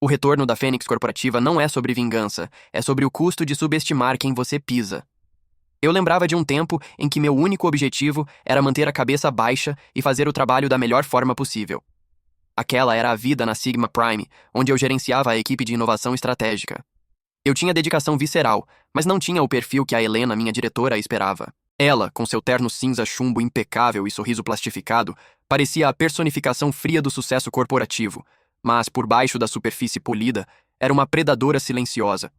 O retorno da Fênix Corporativa não é sobre vingança, é sobre o custo de subestimar quem você pisa. Eu lembrava de um tempo em que meu único objetivo era manter a cabeça baixa e fazer o trabalho da melhor forma possível. Aquela era a vida na Sigma Prime, onde eu gerenciava a equipe de inovação estratégica. Eu tinha dedicação visceral, mas não tinha o perfil que a Helena, minha diretora, esperava. Ela, com seu terno cinza chumbo impecável e sorriso plastificado, parecia a personificação fria do sucesso corporativo, mas por baixo da superfície polida, era uma predadora silenciosa.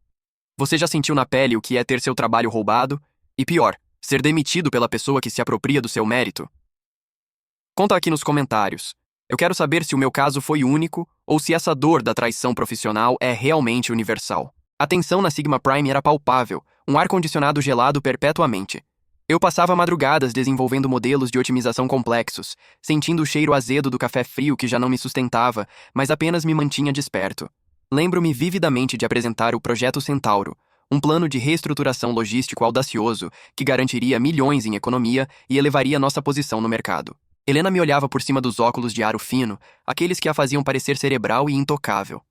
Você já sentiu na pele o que é ter seu trabalho roubado? E pior, ser demitido pela pessoa que se apropria do seu mérito? Conta aqui nos comentários. Eu quero saber se o meu caso foi único ou se essa dor da traição profissional é realmente universal. A tensão na Sigma Prime era palpável, um ar-condicionado gelado perpetuamente. Eu passava madrugadas desenvolvendo modelos de otimização complexos, sentindo o cheiro azedo do café frio que já não me sustentava, mas apenas me mantinha desperto. Lembro-me vividamente de apresentar o Projeto Centauro, um plano de reestruturação logístico audacioso que garantiria milhões em economia e elevaria nossa posição no mercado. Helena me olhava por cima dos óculos de aro fino, aqueles que a faziam parecer cerebral e intocável.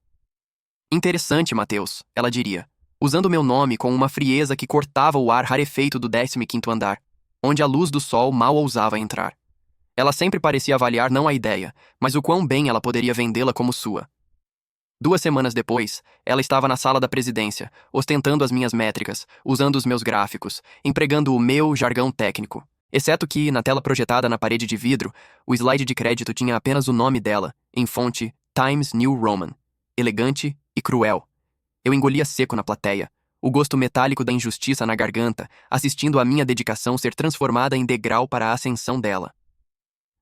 Interessante, Matheus, ela diria, usando meu nome com uma frieza que cortava o ar rarefeito do 15º andar, onde a luz do sol mal ousava entrar. Ela sempre parecia avaliar não a ideia, mas o quão bem ela poderia vendê-la como sua. 2 semanas depois, ela estava na sala da presidência, ostentando as minhas métricas, usando os meus gráficos, empregando o meu jargão técnico. Exceto que, na tela projetada na parede de vidro, o slide de crédito tinha apenas o nome dela, em fonte Times New Roman. Elegante e cruel. Eu engolia seco na plateia, o gosto metálico da injustiça na garganta, assistindo a minha dedicação ser transformada em degrau para a ascensão dela.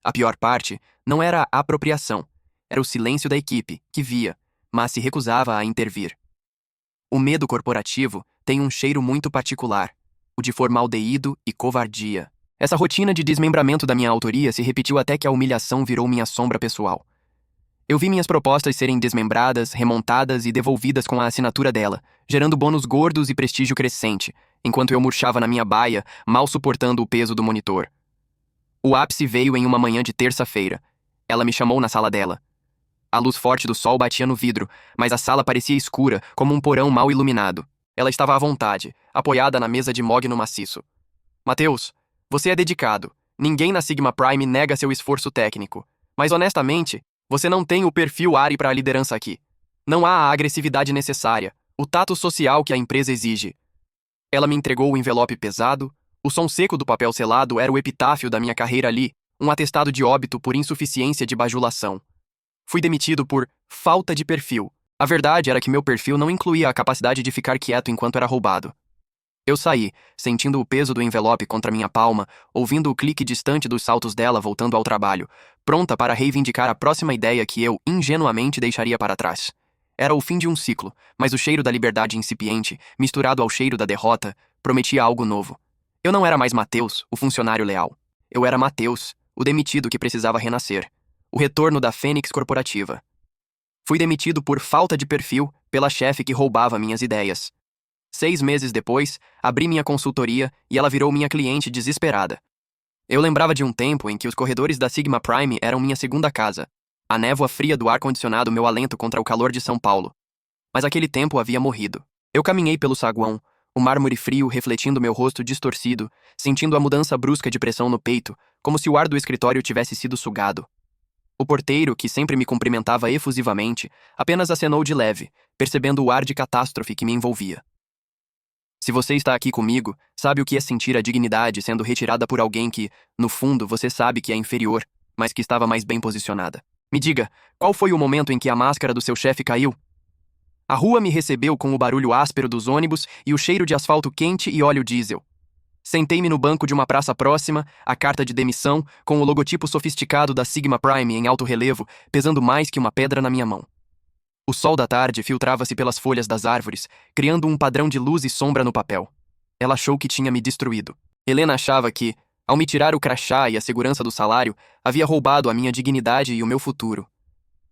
A pior parte não era a apropriação, era o silêncio da equipe, que via, mas se recusava a intervir. O medo corporativo tem um cheiro muito particular, o de formaldeído e covardia. Essa rotina de desmembramento da minha autoria se repetiu até que a humilhação virou minha sombra pessoal. Eu vi minhas propostas serem desmembradas, remontadas e devolvidas com a assinatura dela, gerando bônus gordos e prestígio crescente, enquanto eu murchava na minha baia, mal suportando o peso do monitor. O ápice veio em uma manhã de terça-feira. Ela me chamou na sala dela. A luz forte do sol batia no vidro, mas a sala parecia escura, como um porão mal iluminado. Ela estava à vontade, apoiada na mesa de mogno maciço. Matheus, você é dedicado. Ninguém na Sigma Prime nega seu esforço técnico. Mas honestamente, você não tem o perfil ARI para a liderança aqui. Não há a agressividade necessária, o tato social que a empresa exige. Ela me entregou o envelope pesado, o som seco do papel selado era o epitáfio da minha carreira ali, um atestado de óbito por insuficiência de bajulação. Fui demitido por falta de perfil. A verdade era que meu perfil não incluía a capacidade de ficar quieto enquanto era roubado. Eu saí, sentindo o peso do envelope contra minha palma, ouvindo o clique distante dos saltos dela voltando ao trabalho, pronta para reivindicar a próxima ideia que eu, ingenuamente, deixaria para trás. Era o fim de um ciclo, mas o cheiro da liberdade incipiente, misturado ao cheiro da derrota, prometia algo novo. Eu não era mais Matheus, o funcionário leal. Eu era Matheus, o demitido que precisava renascer. O retorno da Fênix Corporativa. Fui demitido por falta de perfil pela chefe que roubava minhas ideias. 6 meses depois, abri minha consultoria e ela virou minha cliente desesperada. Eu lembrava de um tempo em que os corredores da Sigma Prime eram minha segunda casa. A névoa fria do ar-condicionado meu alento contra o calor de São Paulo. Mas aquele tempo havia morrido. Eu caminhei pelo saguão, o mármore frio refletindo meu rosto distorcido, sentindo a mudança brusca de pressão no peito, como se o ar do escritório tivesse sido sugado. O porteiro, que sempre me cumprimentava efusivamente, apenas acenou de leve, percebendo o ar de catástrofe que me envolvia. Se você está aqui comigo, sabe o que é sentir a dignidade sendo retirada por alguém que, no fundo, você sabe que é inferior, mas que estava mais bem posicionada. Me diga, qual foi o momento em que a máscara do seu chefe caiu? A rua me recebeu com o barulho áspero dos ônibus e o cheiro de asfalto quente e óleo diesel. Sentei-me no banco de uma praça próxima, a carta de demissão, com o logotipo sofisticado da Sigma Prime em alto relevo, pesando mais que uma pedra na minha mão. O sol da tarde filtrava-se pelas folhas das árvores, criando um padrão de luz e sombra no papel. Ela achou que tinha me destruído. Helena achava que, ao me tirar o crachá e a segurança do salário, havia roubado a minha dignidade e o meu futuro.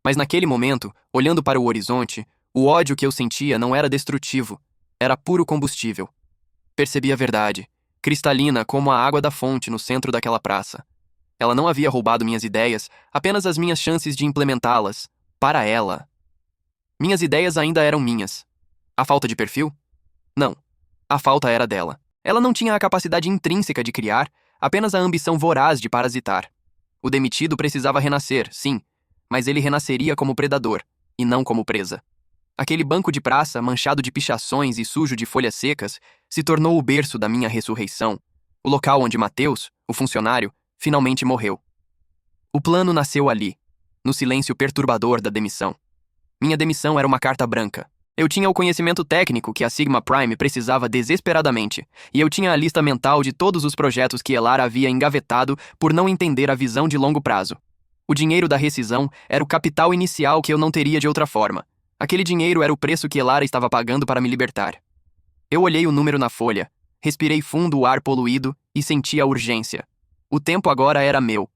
Mas naquele momento, olhando para o horizonte, o ódio que eu sentia não era destrutivo, era puro combustível. Percebi a verdade, cristalina como a água da fonte no centro daquela praça. Ela não havia roubado minhas ideias, apenas as minhas chances de implementá-las, para ela. Minhas ideias ainda eram minhas. A falta de perfil? Não. A falta era dela. Ela não tinha a capacidade intrínseca de criar, apenas a ambição voraz de parasitar. O demitido precisava renascer, sim, mas ele renasceria como predador, e não como presa. Aquele banco de praça, manchado de pichações e sujo de folhas secas, se tornou o berço da minha ressurreição, o local onde Mateus, o funcionário, finalmente morreu. O plano nasceu ali, no silêncio perturbador da demissão. Minha demissão era uma carta branca. Eu tinha o conhecimento técnico que a Sigma Prime precisava desesperadamente, e eu tinha a lista mental de todos os projetos que Elara havia engavetado por não entender a visão de longo prazo. O dinheiro da rescisão era o capital inicial que eu não teria de outra forma. Aquele dinheiro era o preço que Elara estava pagando para me libertar. Eu olhei o número na folha, respirei fundo o ar poluído e senti a urgência. O tempo agora era meu.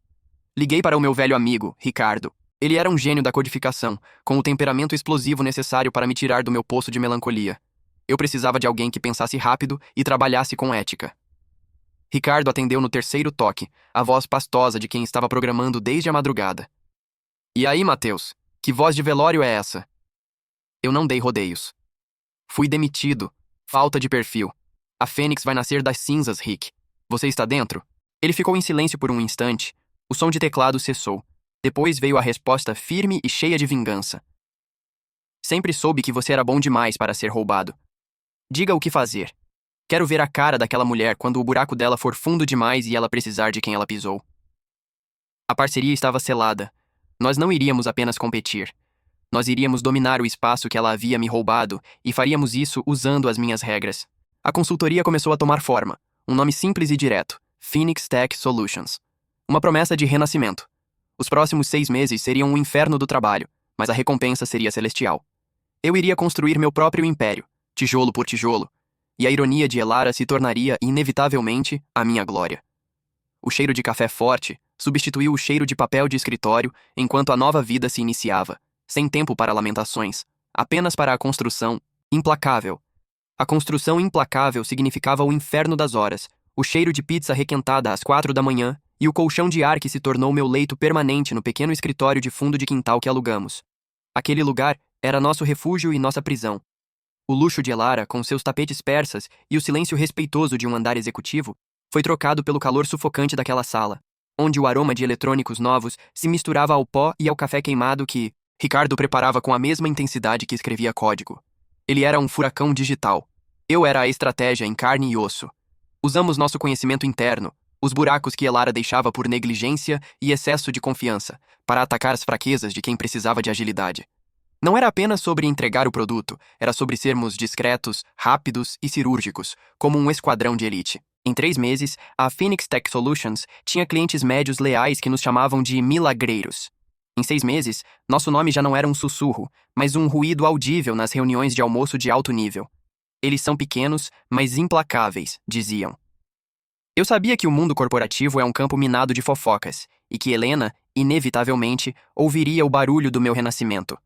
Liguei para o meu velho amigo, Ricardo. Ele era um gênio da codificação, com o temperamento explosivo necessário para me tirar do meu poço de melancolia. Eu precisava de alguém que pensasse rápido e trabalhasse com ética. Ricardo atendeu no terceiro toque, a voz pastosa de quem estava programando desde a madrugada. E aí, Mateus? Que voz de velório é essa? Eu não dei rodeios. Fui demitido. Falta de perfil. A Fênix vai nascer das cinzas, Rick. Você está dentro? Ele ficou em silêncio por um instante. O som de teclado cessou. Depois veio a resposta firme e cheia de vingança. Sempre soube que você era bom demais para ser roubado. Diga o que fazer. Quero ver a cara daquela mulher quando o buraco dela for fundo demais e ela precisar de quem ela pisou. A parceria estava selada. Nós não iríamos apenas competir. Nós iríamos dominar o espaço que ela havia me roubado e faríamos isso usando as minhas regras. A consultoria começou a tomar forma. Um nome simples e direto. Phoenix Tech Solutions. Uma promessa de renascimento. Os próximos 6 meses seriam um inferno do trabalho, mas a recompensa seria celestial. Eu iria construir meu próprio império, tijolo por tijolo, e a ironia de Elara se tornaria, inevitavelmente, a minha glória. O cheiro de café forte substituiu o cheiro de papel de escritório enquanto a nova vida se iniciava, sem tempo para lamentações, apenas para a construção implacável. A construção implacável significava o inferno das horas, o cheiro de pizza requentada às 4 da manhã, e o colchão de ar que se tornou meu leito permanente no pequeno escritório de fundo de quintal que alugamos. Aquele lugar era nosso refúgio e nossa prisão. O luxo de Elara, com seus tapetes persas e o silêncio respeitoso de um andar executivo, foi trocado pelo calor sufocante daquela sala, onde o aroma de eletrônicos novos se misturava ao pó e ao café queimado que Ricardo preparava com a mesma intensidade que escrevia código. Ele era um furacão digital. Eu era a estratégia em carne e osso. Usamos nosso conhecimento interno, os buracos que Elara deixava por negligência e excesso de confiança, para atacar as fraquezas de quem precisava de agilidade. Não era apenas sobre entregar o produto, era sobre sermos discretos, rápidos e cirúrgicos, como um esquadrão de elite. Em 3 meses, a Phoenix Tech Solutions tinha clientes médios leais que nos chamavam de milagreiros. Em 6 meses, nosso nome já não era um sussurro, mas um ruído audível nas reuniões de almoço de alto nível. Eles são pequenos, mas implacáveis, diziam. Eu sabia que o mundo corporativo é um campo minado de fofocas, e que Helena, inevitavelmente, ouviria o barulho do meu renascimento.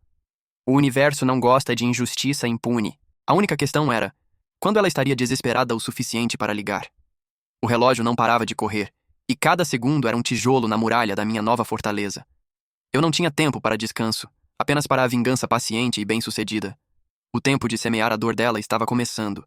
O universo não gosta de injustiça impune. A única questão era, quando ela estaria desesperada o suficiente para ligar? O relógio não parava de correr, e cada segundo era um tijolo na muralha da minha nova fortaleza. Eu não tinha tempo para descanso, apenas para a vingança paciente e bem-sucedida. O tempo de semear a dor dela estava começando.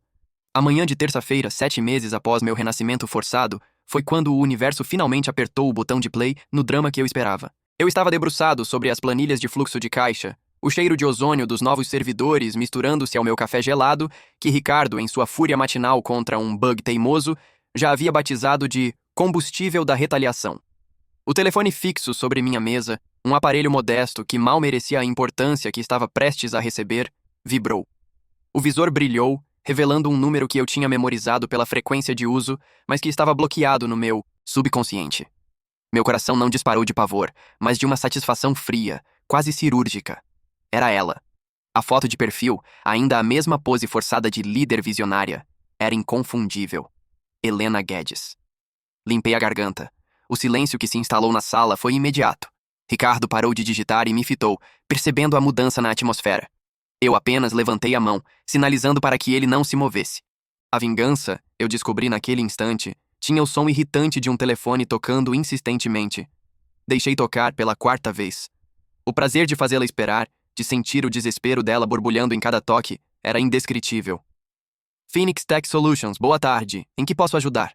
A manhã de terça-feira, 7 meses após meu renascimento forçado, foi quando o universo finalmente apertou o botão de play no drama que eu esperava. Eu estava debruçado sobre as planilhas de fluxo de caixa, o cheiro de ozônio dos novos servidores misturando-se ao meu café gelado, que Ricardo, em sua fúria matinal contra um bug teimoso, já havia batizado de combustível da retaliação. O telefone fixo sobre minha mesa, um aparelho modesto que mal merecia a importância que estava prestes a receber, vibrou. O visor brilhou, revelando um número que eu tinha memorizado pela frequência de uso, mas que estava bloqueado no meu subconsciente. Meu coração não disparou de pavor, mas de uma satisfação fria, quase cirúrgica. Era ela. A foto de perfil, ainda a mesma pose forçada de líder visionária, era inconfundível. Helena Guedes. Limpei a garganta. O silêncio que se instalou na sala foi imediato. Ricardo parou de digitar e me fitou, percebendo a mudança na atmosfera. Eu apenas levantei a mão, sinalizando para que ele não se movesse. A vingança, eu descobri naquele instante, tinha o som irritante de um telefone tocando insistentemente. Deixei tocar pela 4ª vez. O prazer de fazê-la esperar de sentir o desespero dela borbulhando em cada toque, era indescritível. Phoenix Tech Solutions, boa tarde. Em que posso ajudar?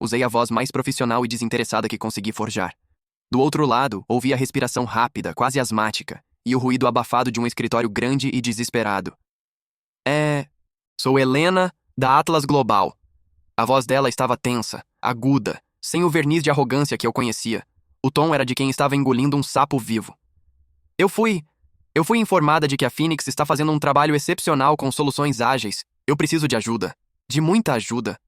Usei a voz mais profissional e desinteressada que consegui forjar. Do outro lado, ouvi a respiração rápida, quase asmática, e o ruído abafado de um escritório grande e desesperado. Sou Helena, da Atlas Global. A voz dela estava tensa, aguda, sem o verniz de arrogância que eu conhecia. O tom era de quem estava engolindo um sapo vivo. Eu fui informada de que a Phoenix está fazendo um trabalho excepcional com soluções ágeis. Eu preciso de ajuda. De muita ajuda.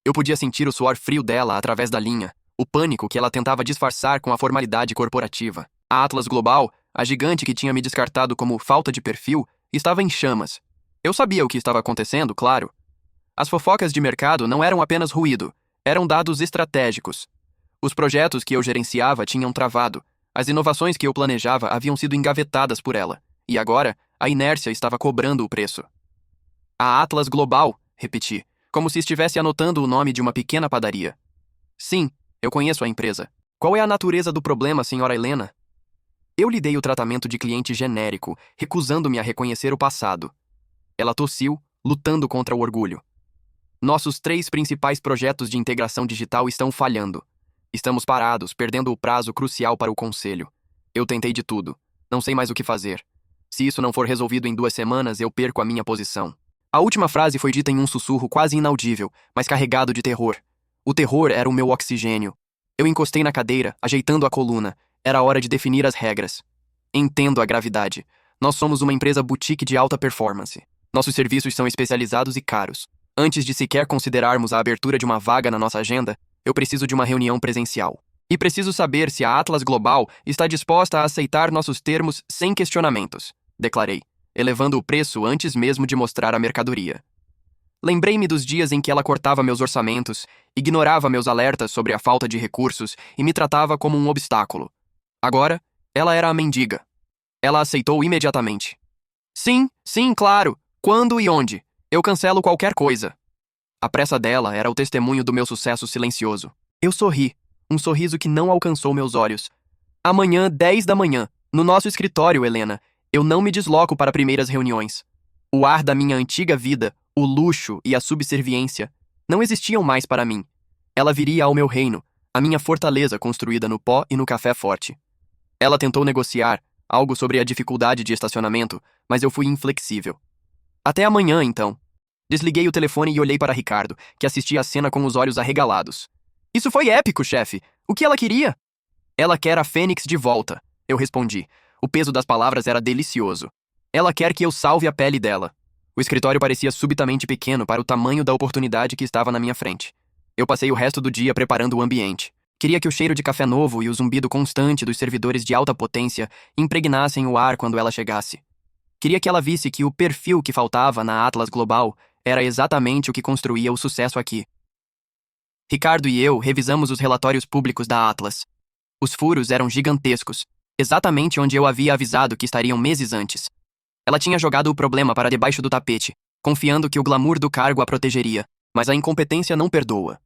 Eu podia sentir o suor frio dela através da linha, o pânico que ela tentava disfarçar com a formalidade corporativa. A Atlas Global, a gigante que tinha me descartado como falta de perfil, estava em chamas. Eu sabia o que estava acontecendo, claro. As fofocas de mercado não eram apenas ruído, eram dados estratégicos. Os projetos que eu gerenciava tinham travado, as inovações que eu planejava haviam sido engavetadas por ela, e agora a inércia estava cobrando o preço. A Atlas Global, repeti, como se estivesse anotando o nome de uma pequena padaria. Sim, eu conheço a empresa. Qual é a natureza do problema, senhora Helena? Eu lhe dei o tratamento de cliente genérico, recusando-me a reconhecer o passado. Ela tossiu, lutando contra o orgulho. Nossos 3 principais projetos de integração digital estão falhando. Estamos parados, perdendo o prazo crucial para o conselho. Eu tentei de tudo. Não sei mais o que fazer. Se isso não for resolvido em 2 semanas, eu perco a minha posição. A última frase foi dita em um sussurro quase inaudível, mas carregado de terror. O terror era o meu oxigênio. Eu encostei na cadeira, ajeitando a coluna. Era hora de definir as regras. Entendo a gravidade. Nós somos uma empresa boutique de alta performance. Nossos serviços são especializados e caros. Antes de sequer considerarmos a abertura de uma vaga na nossa agenda, eu preciso de uma reunião presencial. E preciso saber se a Atlas Global está disposta a aceitar nossos termos sem questionamentos, declarei, elevando o preço antes mesmo de mostrar a mercadoria. Lembrei-me dos dias em que ela cortava meus orçamentos, ignorava meus alertas sobre a falta de recursos e me tratava como um obstáculo. Agora, ela era a mendiga. Ela aceitou imediatamente. Sim, claro. Quando e onde? Eu cancelo qualquer coisa. A pressa dela era o testemunho do meu sucesso silencioso. Eu sorri, um sorriso que não alcançou meus olhos. Amanhã, 10 da manhã, no nosso escritório, Helena. Eu não me desloco para primeiras reuniões. O ar da minha antiga vida, o luxo e a subserviência, não existiam mais para mim. Ela viria ao meu reino, a minha fortaleza construída no pó e no café forte. Ela tentou negociar algo sobre a dificuldade de estacionamento, mas eu fui inflexível. Até amanhã, então. Desliguei o telefone e olhei para Ricardo, que assistia a cena com os olhos arregalados. Isso foi épico, chefe. O que ela queria? Ela quer a Fênix de volta, eu respondi. O peso das palavras era delicioso. Ela quer que eu salve a pele dela. O escritório parecia subitamente pequeno para o tamanho da oportunidade que estava na minha frente. Eu passei o resto do dia preparando o ambiente. Queria que o cheiro de café novo e o zumbido constante dos servidores de alta potência impregnassem o ar quando ela chegasse. Queria que ela visse que o perfil que faltava na Atlas Global era exatamente o que construía o sucesso aqui. Ricardo e eu revisamos os relatórios públicos da Atlas. Os furos eram gigantescos, exatamente onde eu havia avisado que estariam meses antes. Ela tinha jogado o problema para debaixo do tapete, confiando que o glamour do cargo a protegeria, mas a incompetência não perdoa.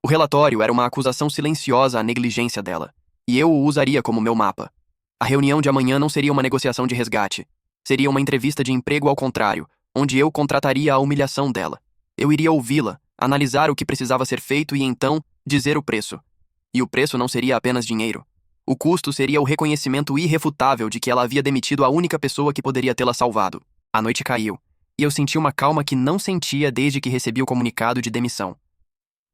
O relatório era uma acusação silenciosa à negligência dela, e eu o usaria como meu mapa. A reunião de amanhã não seria uma negociação de resgate. Seria uma entrevista de emprego ao contrário, onde eu contrataria a humilhação dela. Eu iria ouvi-la, analisar o que precisava ser feito e então dizer o preço. E o preço não seria apenas dinheiro. O custo seria o reconhecimento irrefutável de que ela havia demitido a única pessoa que poderia tê-la salvado. A noite caiu, e eu senti uma calma que não sentia desde que recebi o comunicado de demissão.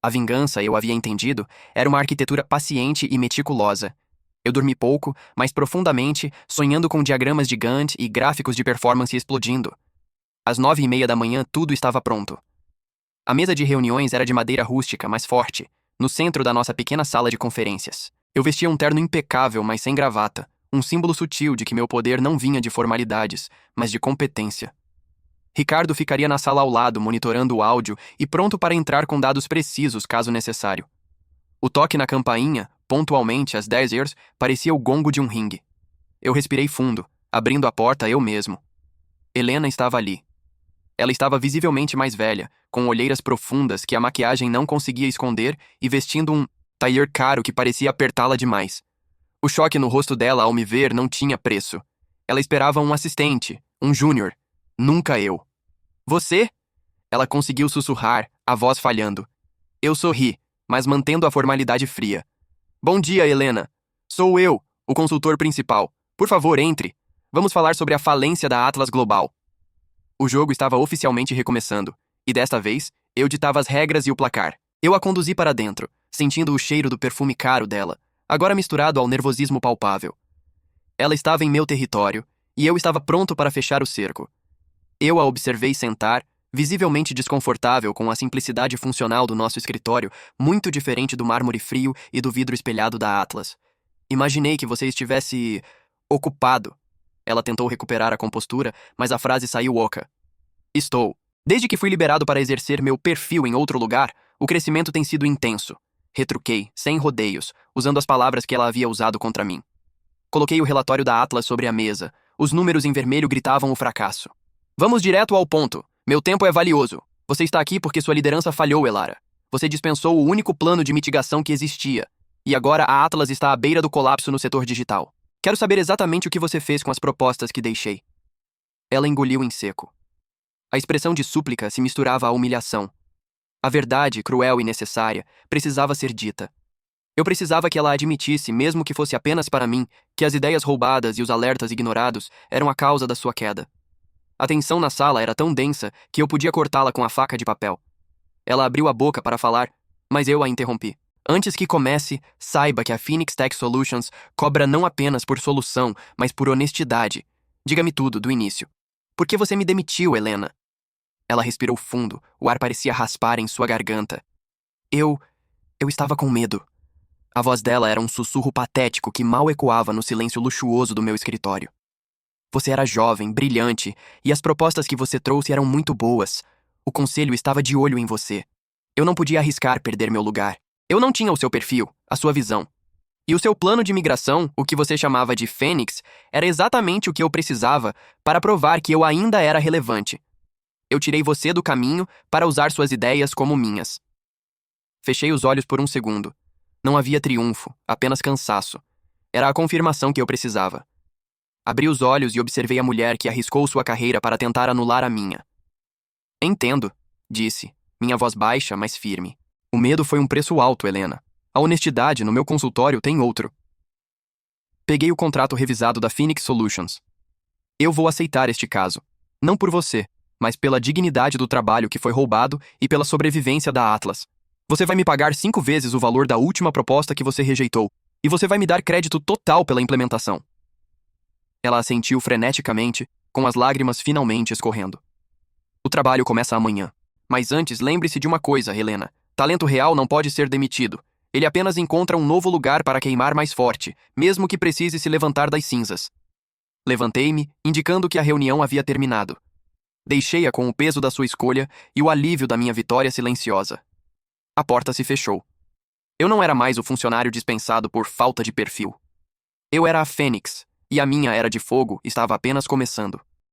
A vingança, eu havia entendido, era uma arquitetura paciente e meticulosa. Eu dormi pouco, mas profundamente, sonhando com diagramas de Gantt e gráficos de performance explodindo. Às 9h30 da manhã, tudo estava pronto. A mesa de reuniões era de madeira rústica, mas forte, no centro da nossa pequena sala de conferências. Eu vestia um terno impecável, mas sem gravata, um símbolo sutil de que meu poder não vinha de formalidades, mas de competência. Ricardo ficaria na sala ao lado, monitorando o áudio e pronto para entrar com dados precisos, caso necessário. O toque na campainha, pontualmente às 10h, parecia o gongo de um ringue. Eu respirei fundo, abrindo a porta eu mesmo. Helena estava ali. Ela estava visivelmente mais velha, com olheiras profundas que a maquiagem não conseguia esconder e vestindo um tailleur caro que parecia apertá-la demais. O choque no rosto dela ao me ver não tinha preço. Ela esperava um assistente, um júnior. Nunca eu. Você? Ela conseguiu sussurrar, a voz falhando. Eu sorri, mas mantendo a formalidade fria. Bom dia, Helena. Sou eu, o consultor principal. Por favor, entre. Vamos falar sobre a falência da Atlas Global. O jogo estava oficialmente recomeçando, e desta vez, eu ditava as regras e o placar. Eu a conduzi para dentro, sentindo o cheiro do perfume caro dela, agora misturado ao nervosismo palpável. Ela estava em meu território, e eu estava pronto para fechar o cerco. Eu a observei sentar, visivelmente desconfortável com a simplicidade funcional do nosso escritório, muito diferente do mármore frio e do vidro espelhado da Atlas. Imaginei que você estivesse ocupado. Ela tentou recuperar a compostura, mas a frase saiu oca. Estou. Desde que fui liberado para exercer meu perfil em outro lugar, o crescimento tem sido intenso. Retruquei, sem rodeios, usando as palavras que ela havia usado contra mim. Coloquei o relatório da Atlas sobre a mesa. Os números em vermelho gritavam o fracasso. Vamos direto ao ponto. Meu tempo é valioso. Você está aqui porque sua liderança falhou, Elara. Você dispensou o único plano de mitigação que existia. E agora a Atlas está à beira do colapso no setor digital. Quero saber exatamente o que você fez com as propostas que deixei. Ela engoliu em seco. A expressão de súplica se misturava à humilhação. A verdade, cruel e necessária, precisava ser dita. Eu precisava que ela admitisse, mesmo que fosse apenas para mim, que as ideias roubadas e os alertas ignorados eram a causa da sua queda. A tensão na sala era tão densa que eu podia cortá-la com a faca de papel. Ela abriu a boca para falar, mas eu a interrompi. Antes que comece, saiba que a Phoenix Tech Solutions cobra não apenas por solução, mas por honestidade. Diga-me tudo, do início. Por que você me demitiu, Helena? Ela respirou fundo, o ar parecia raspar em sua garganta. Eu estava com medo. A voz dela era um sussurro patético que mal ecoava no silêncio luxuoso do meu escritório. Você era jovem, brilhante, e as propostas que você trouxe eram muito boas. O conselho estava de olho em você. Eu não podia arriscar perder meu lugar. Eu não tinha o seu perfil, a sua visão. E o seu plano de migração, o que você chamava de Fênix, era exatamente o que eu precisava para provar que eu ainda era relevante. Eu tirei você do caminho para usar suas ideias como minhas. Fechei os olhos por um segundo. Não havia triunfo, apenas cansaço. Era a confirmação que eu precisava. Abri os olhos e observei a mulher que arriscou sua carreira para tentar anular a minha. Entendo, disse, minha voz baixa, mas firme. O medo foi um preço alto, Helena. A honestidade no meu consultório tem outro. Peguei o contrato revisado da Phoenix Solutions. Eu vou aceitar este caso. Não por você, mas pela dignidade do trabalho que foi roubado e pela sobrevivência da Atlas. Você vai me pagar 5 vezes o valor da última proposta que você rejeitou, e você vai me dar crédito total pela implementação. Ela assentiu freneticamente, com as lágrimas finalmente escorrendo. O trabalho começa amanhã. Mas antes, lembre-se de uma coisa, Helena. Talento real não pode ser demitido. Ele apenas encontra um novo lugar para queimar mais forte, mesmo que precise se levantar das cinzas. Levantei-me, indicando que a reunião havia terminado. Deixei-a com o peso da sua escolha e o alívio da minha vitória silenciosa. A porta se fechou. Eu não era mais o funcionário dispensado por falta de perfil. Eu era a Fênix, e a minha era de fogo estava apenas começando.